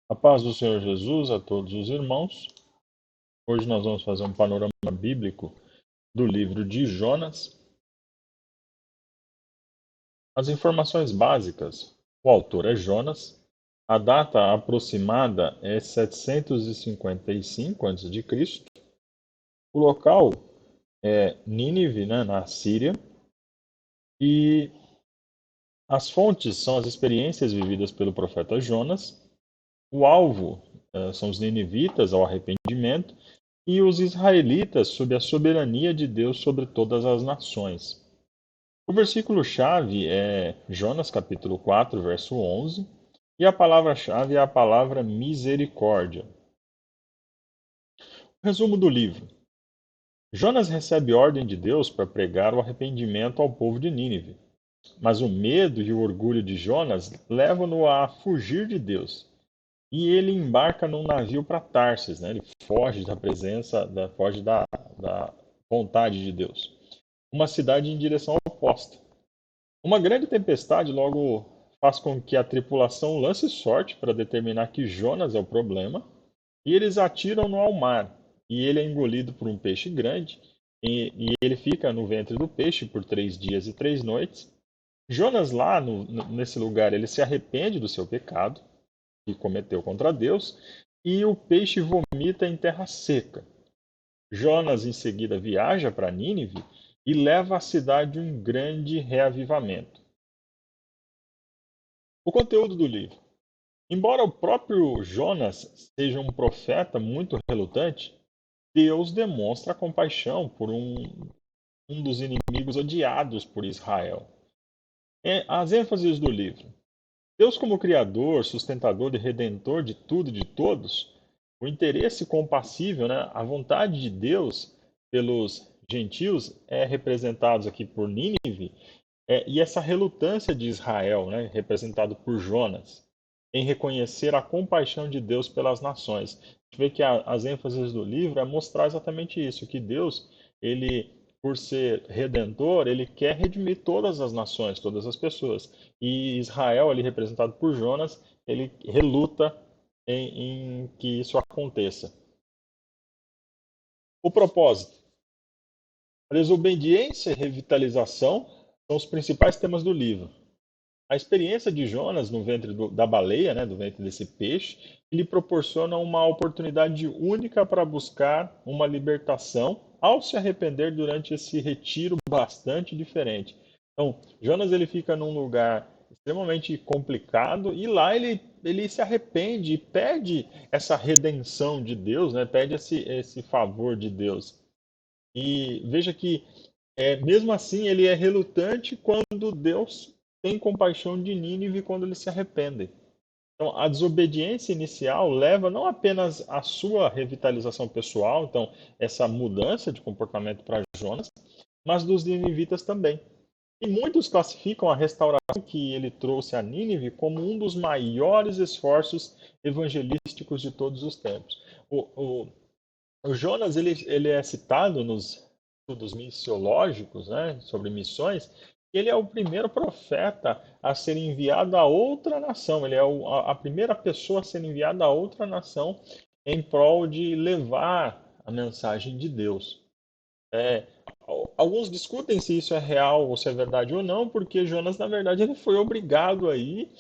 A paz do Senhor Jesus a todos os irmãos. Hoje nós vamos fazer um panorama bíblico do livro de Jonas. As informações básicas: o autor é Jonas, a data aproximada é 755 a.C., o local é Nínive, na Síria, e as fontes são as experiências vividas pelo profeta Jonas. O alvo são os ninivitas ao arrependimento e os israelitas sob a soberania de Deus sobre todas as nações. O versículo-chave é Jonas capítulo 4, verso 11, e a palavra-chave é a palavra misericórdia. Resumo do livro. Jonas recebe ordem de Deus para pregar o arrependimento ao povo de Nínive. Mas o medo e o orgulho de Jonas levam-no a fugir de Deus. E ele embarca num navio para Tarsis, né? Ele foge da presença, foge da vontade de Deus. Uma cidade em direção oposta. Uma grande tempestade logo faz com que a tripulação lance sorte para determinar que Jonas é o problema, e eles atiram-no ao mar, e ele é engolido por um peixe grande, e ele fica no ventre do peixe por 3 dias e 3 noites. Jonas lá, nesse lugar, ele se arrepende do seu pecado, que cometeu contra Deus, e o peixe vomita em terra seca. Jonas em seguida viaja para Nínive e leva à cidade um grande reavivamento. O conteúdo do livro. Embora o próprio Jonas seja um profeta muito relutante, Deus demonstra compaixão por um dos inimigos odiados por Israel. As ênfases do livro. Deus como Criador, sustentador e redentor de tudo e de todos, o interesse compassível, né, a vontade de Deus pelos gentios é representados aqui por Nínive, e essa relutância de Israel, né, representado por Jonas, em reconhecer a compaixão de Deus pelas nações. A gente vê que as ênfases do livro é mostrar exatamente isso, que Deus, ele, por ser redentor, ele quer redimir todas as nações, todas as pessoas. E Israel, ali representado por Jonas, ele reluta em que isso aconteça. O propósito. A desobediência e revitalização são os principais temas do livro. A experiência de Jonas no ventre da baleia, né, do ventre desse peixe, lhe proporciona uma oportunidade única para buscar uma libertação ao se arrepender durante esse retiro bastante diferente. Então, Jonas ele fica num lugar extremamente complicado e lá ele se arrepende e pede essa redenção de Deus, né, pede esse favor de Deus. E veja que mesmo assim, ele é relutante quando Deus tem compaixão de Nínive quando eles se arrependem. Então, a desobediência inicial leva não apenas à sua revitalização pessoal, então, essa mudança de comportamento para Jonas, mas dos ninivitas também. E muitos classificam a restauração que ele trouxe a Nínive como um dos maiores esforços evangelísticos de todos os tempos. O, o Jonas ele é citado nos estudos missiológicos, né, sobre missões. Ele é o primeiro profeta a ser enviado a outra nação. Ele é a primeira pessoa a ser enviada a outra nação em prol de levar a mensagem de Deus. É, alguns discutem se isso é real ou se é verdade ou não, porque Jonas, na verdade, ele foi obrigado a ir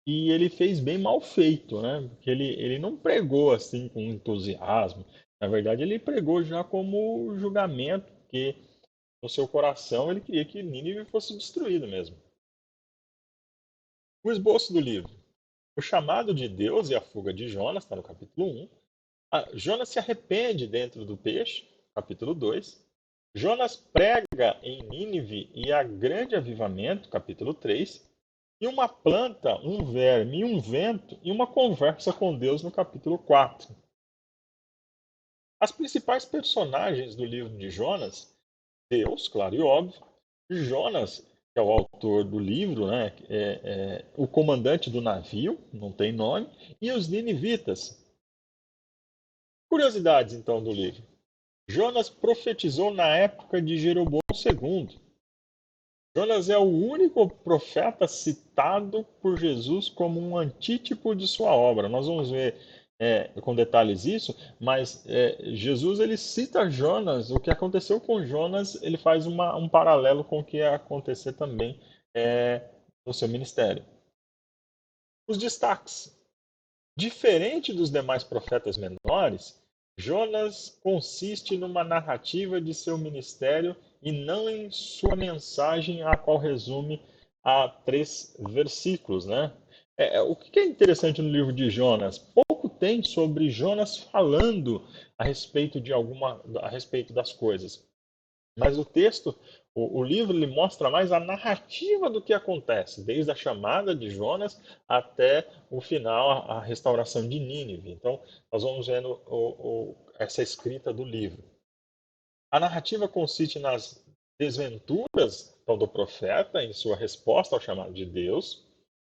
e ele fez bem mal feito, né? Porque ele não pregou assim com entusiasmo. Na verdade, ele pregou já como julgamento, porque no seu coração ele queria que Nínive fosse destruído mesmo. O esboço do livro. O chamado de Deus e a fuga de Jonas, está no capítulo 1. Jonas se arrepende dentro do peixe, capítulo 2. Jonas prega em Nínive e há grande avivamento, capítulo 3. E uma planta, um verme e um vento e uma conversa com Deus no capítulo 4. As principais personagens do livro de Jonas, Deus, claro e óbvio, Jonas, que é o autor do livro, né, o comandante do navio, não tem nome, e os ninivitas. Curiosidades, então, do livro. Jonas profetizou na época de Jeroboão II. Jonas é o único profeta citado por Jesus como um antítipo de sua obra. Nós vamos ver com detalhes isso, mas Jesus ele cita Jonas, o que aconteceu com Jonas, ele faz um paralelo com o que ia acontecer também no seu ministério. Os destaques. Diferente dos demais profetas menores, Jonas consiste numa narrativa de seu ministério e não em sua mensagem, a qual resume a 3 versículos, né? O que é interessante no livro de Jonas? Pouco tem sobre Jonas falando a respeito a respeito das coisas. Mas o texto, o livro, ele mostra mais a narrativa do que acontece, desde a chamada de Jonas até o final, a restauração de Nínive. Então, nós vamos vendo essa escrita do livro. A narrativa consiste nas desventuras então, do profeta em sua resposta ao chamado de Deus,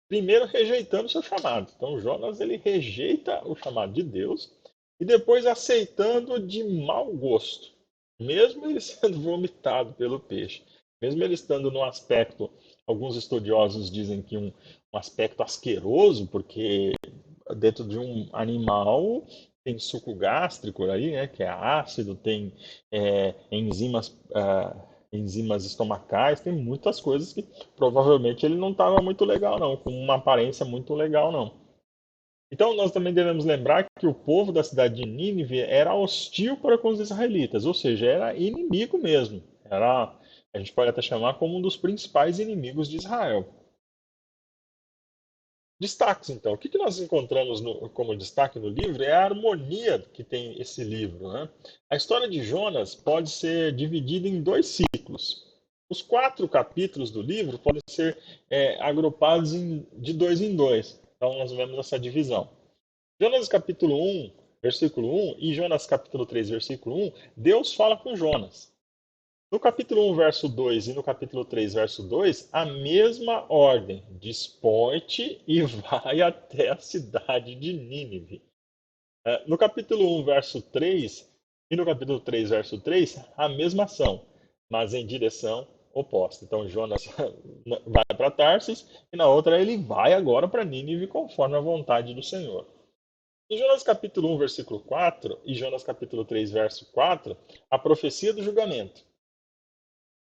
primeiro rejeitando seu chamado. Então, Jonas ele rejeita o chamado de Deus e depois aceitando de mau gosto, mesmo ele sendo vomitado pelo peixe, mesmo ele estando num aspecto, alguns estudiosos dizem que um aspecto asqueroso, porque dentro de um animal tem suco gástrico aí, né, que é ácido, tem enzimas estomacais, tem muitas coisas que provavelmente ele não estava muito legal não, com uma aparência muito legal não. Então nós também devemos lembrar que o povo da cidade de Nínive era hostil para com os israelitas, ou seja, era inimigo mesmo. A gente pode até chamar como um dos principais inimigos de Israel. Destaques, então. O que nós encontramos como destaque no livro é a harmonia que tem esse livro, né? A história de Jonas pode ser dividida em 2 ciclos. Os 4 capítulos do livro podem ser agrupados de 2 em 2. Então, nós vemos essa divisão. Jonas capítulo 1, versículo 1 e Jonas capítulo 3, versículo 1, Deus fala com Jonas. No capítulo 1, verso 2 e no capítulo 3, verso 2, a mesma ordem. Dispõe-te e vai até a cidade de Nínive. No capítulo 1, verso 3 e no capítulo 3, verso 3, a mesma ação, mas em direção oposta. Então Jonas vai para Tarsis e na outra ele vai agora para Nínive conforme a vontade do Senhor. Em Jonas capítulo 1, versículo 4 e Jonas capítulo 3, verso 4, a profecia do julgamento.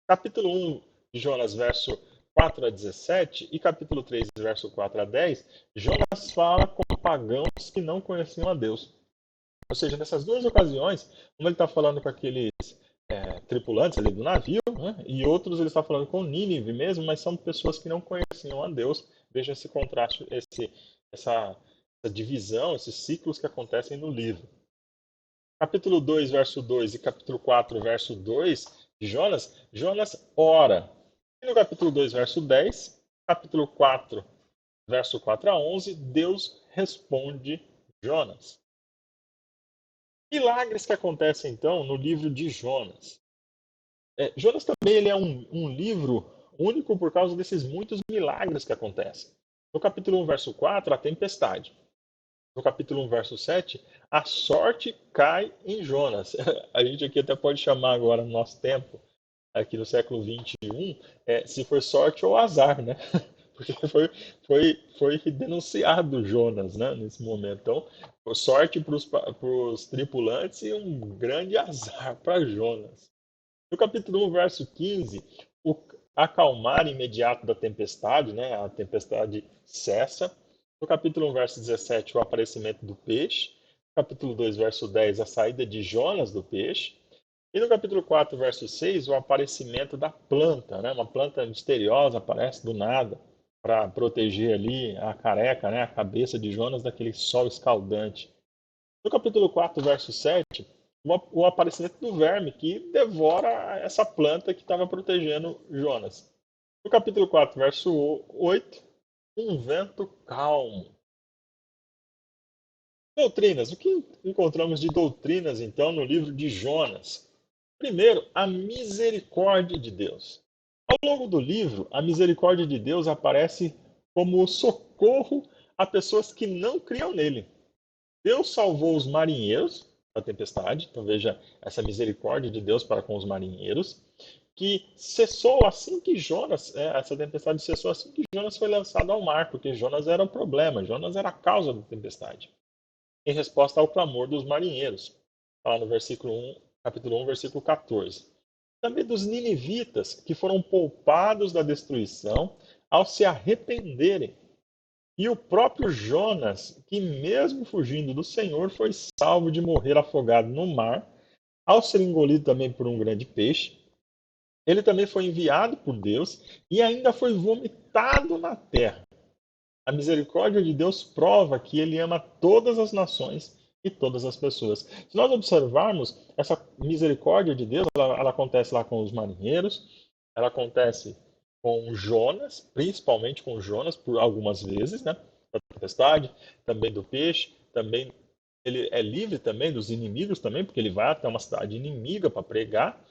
Capítulo 1 de Jonas, verso 4 a 17, e capítulo 3, verso 4 a 10, Jonas fala com pagãos que não conheciam a Deus. Ou seja, nessas 2 ocasiões, como ele está falando com aqueles tripulantes ali do navio, né, e outros ele está falando com Nínive mesmo, mas são pessoas que não conheciam a Deus. Veja esse contraste, essa divisão, esses ciclos que acontecem no livro. Capítulo 2, verso 2 e capítulo 4, verso 2 de Jonas, Jonas ora. E no capítulo 2, verso 10, capítulo 4, verso 4 a 11, Deus responde Jonas. Milagres que acontecem então no livro de Jonas. Jonas também ele é um livro único por causa desses muitos milagres que acontecem. No capítulo 1, verso 4, a tempestade. No capítulo 1, verso 7, a sorte cai em Jonas. A gente aqui até pode chamar agora, no nosso tempo, aqui no século 21, se foi sorte ou azar, né? Porque foi denunciado Jonas, né, nesse momento. Então, sorte para os tripulantes e um grande azar para Jonas. No capítulo 1, verso 15, o acalmar imediato da tempestade, né, a tempestade cessa. No capítulo 1, verso 17, o aparecimento do peixe. No capítulo 2, verso 10, a saída de Jonas do peixe. E no capítulo 4, verso 6, o aparecimento da planta, né? Uma planta misteriosa aparece do nada para proteger ali a careca, né? A cabeça de Jonas daquele sol escaldante. No capítulo 4, verso 7, o aparecimento do verme que devora essa planta que estava protegendo Jonas. No capítulo 4, verso 8, um vento calmo. Doutrinas. O que encontramos de doutrinas, então, no livro de Jonas? Primeiro, a misericórdia de Deus. Ao longo do livro, a misericórdia de Deus aparece como socorro a pessoas que não criam nele. Deus salvou os marinheiros da tempestade, então veja essa misericórdia de Deus para com os marinheiros. que cessou assim que Jonas, essa tempestade cessou assim que Jonas foi lançado ao mar, porque Jonas era o problema, Jonas era a causa da tempestade, em resposta ao clamor dos marinheiros. Lá no versículo 1, capítulo 1, versículo 14. Também dos ninivitas, que foram poupados da destruição ao se arrependerem. E o próprio Jonas, que mesmo fugindo do Senhor, foi salvo de morrer afogado no mar, ao ser engolido também por um grande peixe. Ele também foi enviado por Deus e ainda foi vomitado na terra. A misericórdia de Deus prova que ele ama todas as nações e todas as pessoas. Se nós observarmos, essa misericórdia de Deus, ela acontece lá com os marinheiros, ela acontece com Jonas, principalmente com Jonas, por algumas vezes, né? Da tempestade, também do peixe, também ele é livre também dos inimigos também, porque ele vai até uma cidade inimiga para pregar,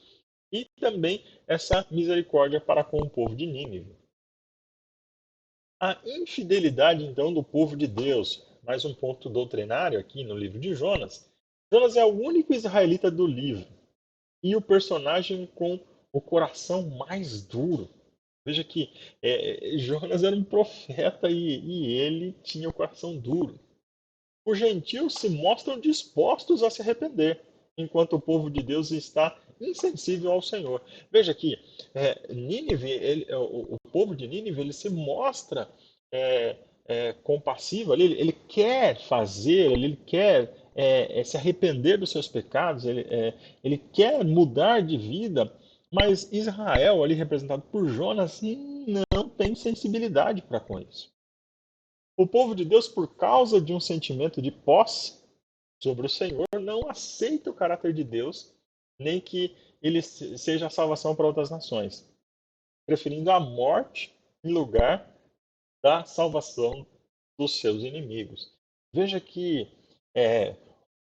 e também essa misericórdia para com o povo de Nínive. A infidelidade, então, do povo de Deus. Mais um ponto doutrinário aqui no livro de Jonas. Jonas é o único israelita do livro e o personagem com o coração mais duro. Veja que Jonas era um profeta e ele tinha o coração duro. Os gentios se mostram dispostos a se arrepender, enquanto o povo de Deus está insensível ao Senhor. Veja que Nínive, o povo de Nínive, ele se mostra compassivo, ele quer fazer, ele quer se arrepender dos seus pecados, ele quer mudar de vida, mas Israel, ali representado por Jonas, não tem sensibilidade para com isso. O povo de Deus, por causa de um sentimento de posse sobre o Senhor, não aceita o caráter de Deus, nem que ele seja a salvação para outras nações, preferindo a morte em lugar da salvação dos seus inimigos. Veja que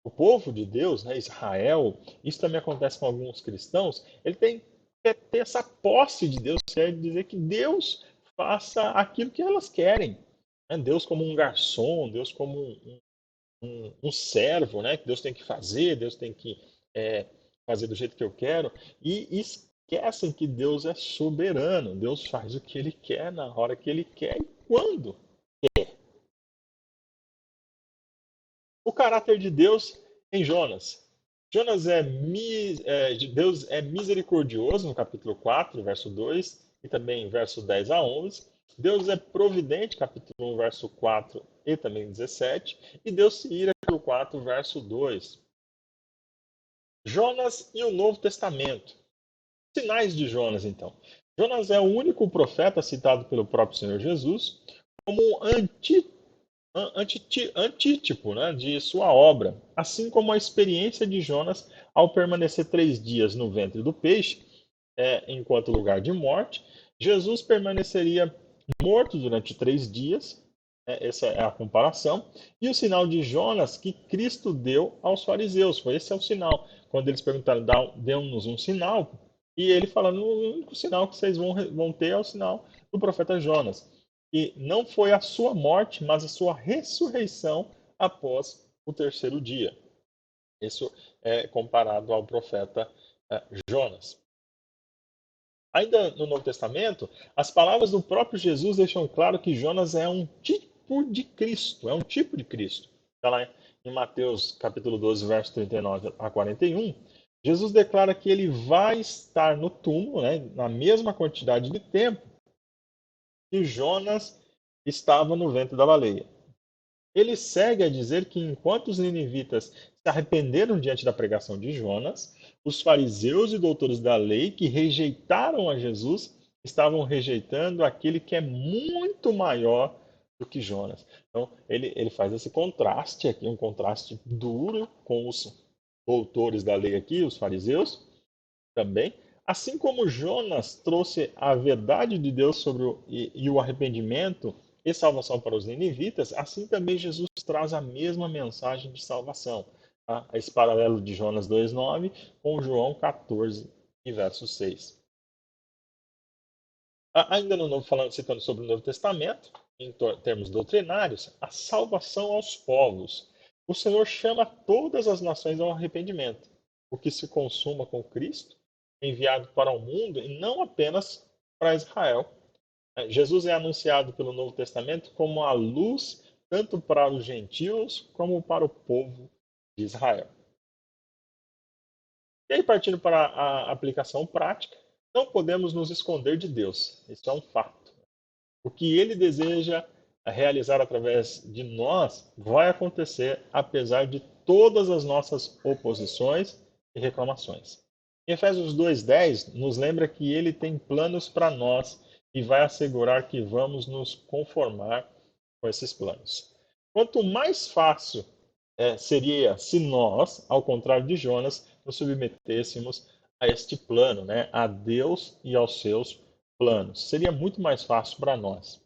o povo de Deus, né, Israel, isso também acontece com alguns cristãos, ele quer ter essa posse de Deus, quer dizer que Deus faça aquilo que elas querem. Né? Deus como um garçom, Deus como um servo, né? Que Deus tem que fazer, Deus tem que fazer do jeito que eu quero, e esquecem que Deus é soberano, Deus faz o que Ele quer, na hora que Ele quer e quando. O caráter de Deus em Jonas. Jonas Deus é misericordioso no capítulo 4, verso 2, e também verso 10 a 11. Deus é providente, capítulo 1, verso 4 e também 17. E Deus se ira, capítulo 4, verso 2. Jonas e o Novo Testamento. Sinais de Jonas, então. Jonas é o único profeta citado pelo próprio Senhor Jesus como antítipo, né, de sua obra, assim como a experiência de Jonas ao permanecer 3 dias no ventre do peixe, enquanto lugar de morte. Jesus permaneceria morto durante 3 dias, essa é a comparação, e o sinal de Jonas que Cristo deu aos fariseus. Esse é o sinal. Quando eles perguntaram, dê-nos um sinal, e ele falando, o único sinal que vocês vão ter é o sinal do profeta Jonas. E não foi a sua morte, mas a sua ressurreição após o terceiro dia. Isso é comparado ao profeta Jonas. Ainda no Novo Testamento, as palavras do próprio Jesus deixam claro que Jonas é um tipo de Cristo, é um tipo de Cristo. Está lá em Mateus capítulo 12, verso 39 a 41. Jesus declara que ele vai estar no túmulo, né, na mesma quantidade de tempo que Jonas estava no ventre da baleia. Ele segue a dizer que enquanto os ninivitas se arrependeram diante da pregação de Jonas, os fariseus e doutores da lei que rejeitaram a Jesus estavam rejeitando aquele que é muito maior do que Jonas. Então, ele faz esse contraste aqui, um contraste duro com os doutores da lei aqui, os fariseus também. Assim como Jonas trouxe a verdade de Deus sobre e o arrependimento e salvação para os ninivitas, assim também Jesus traz a mesma mensagem de salvação. Tá? Esse paralelo de Jonas 2,9 com João 14 e verso 6. Ainda no Novo, citando sobre o Novo Testamento, em termos doutrinários, a salvação aos povos. O Senhor chama todas as nações ao arrependimento. O que se consuma com Cristo enviado para o mundo e não apenas para Israel. Jesus é anunciado pelo Novo Testamento como a luz tanto para os gentios como para o povo de Israel. E aí, partindo para a aplicação prática, não podemos nos esconder de Deus. Isso é um fato. O que ele deseja realizar através de nós vai acontecer apesar de todas as nossas oposições e reclamações. Em Efésios 2:10 nos lembra que ele tem planos para nós e vai assegurar que vamos nos conformar com esses planos. Quanto mais fácil seria se nós, ao contrário de Jonas, nos submetêssemos a este plano, né? A Deus e aos seus planos. Seria muito mais fácil para nós.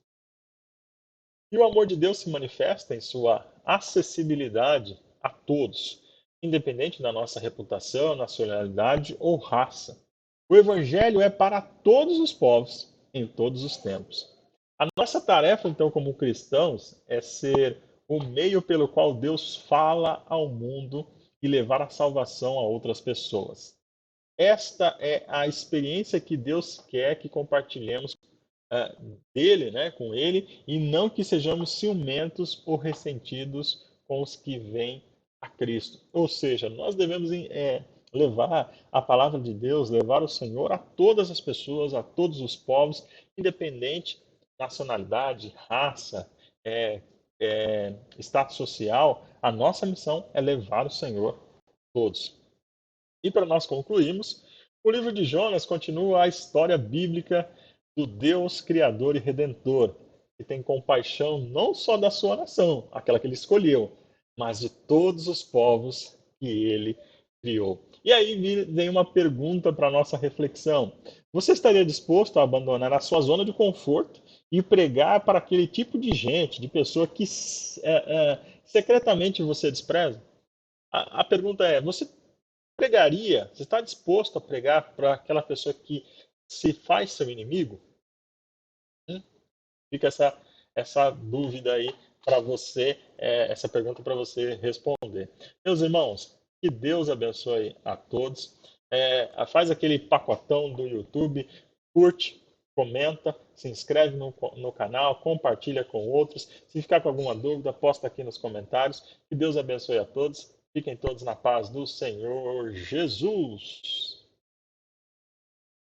E o amor de Deus se manifesta em sua acessibilidade a todos, independente da nossa reputação, nacionalidade ou raça. O Evangelho é para todos os povos, em todos os tempos. A nossa tarefa, então, como cristãos, é ser o meio pelo qual Deus fala ao mundo e levar a salvação a outras pessoas. Esta é a experiência que Deus quer que compartilhemos dele, né, com ele, e não que sejamos ciumentos ou ressentidos com os que vêm a Cristo. Ou seja, nós devemos levar a palavra de Deus, levar o Senhor a todas as pessoas, a todos os povos, independente nacionalidade, raça, status social. A nossa missão é levar o Senhor a todos. E para nós concluirmos, o livro de Jonas continua a história bíblica do Deus Criador e Redentor, que tem compaixão não só da sua nação, aquela que ele escolheu, mas de todos os povos que ele criou. E aí vem uma pergunta para a nossa reflexão. Você estaria disposto a abandonar a sua zona de conforto e pregar para aquele tipo de gente, de pessoa que secretamente você despreza? A pergunta é: você pregaria? Você está disposto a pregar para aquela pessoa que se faz seu inimigo? Fica essa dúvida aí para você, essa pergunta para você responder. Meus irmãos, que Deus abençoe a todos. Faz aquele pacotão do YouTube, curte, comenta, se inscreve no canal, compartilha com outros. Se ficar com alguma dúvida, posta aqui nos comentários. Que Deus abençoe a todos. Fiquem todos na paz do Senhor Jesus.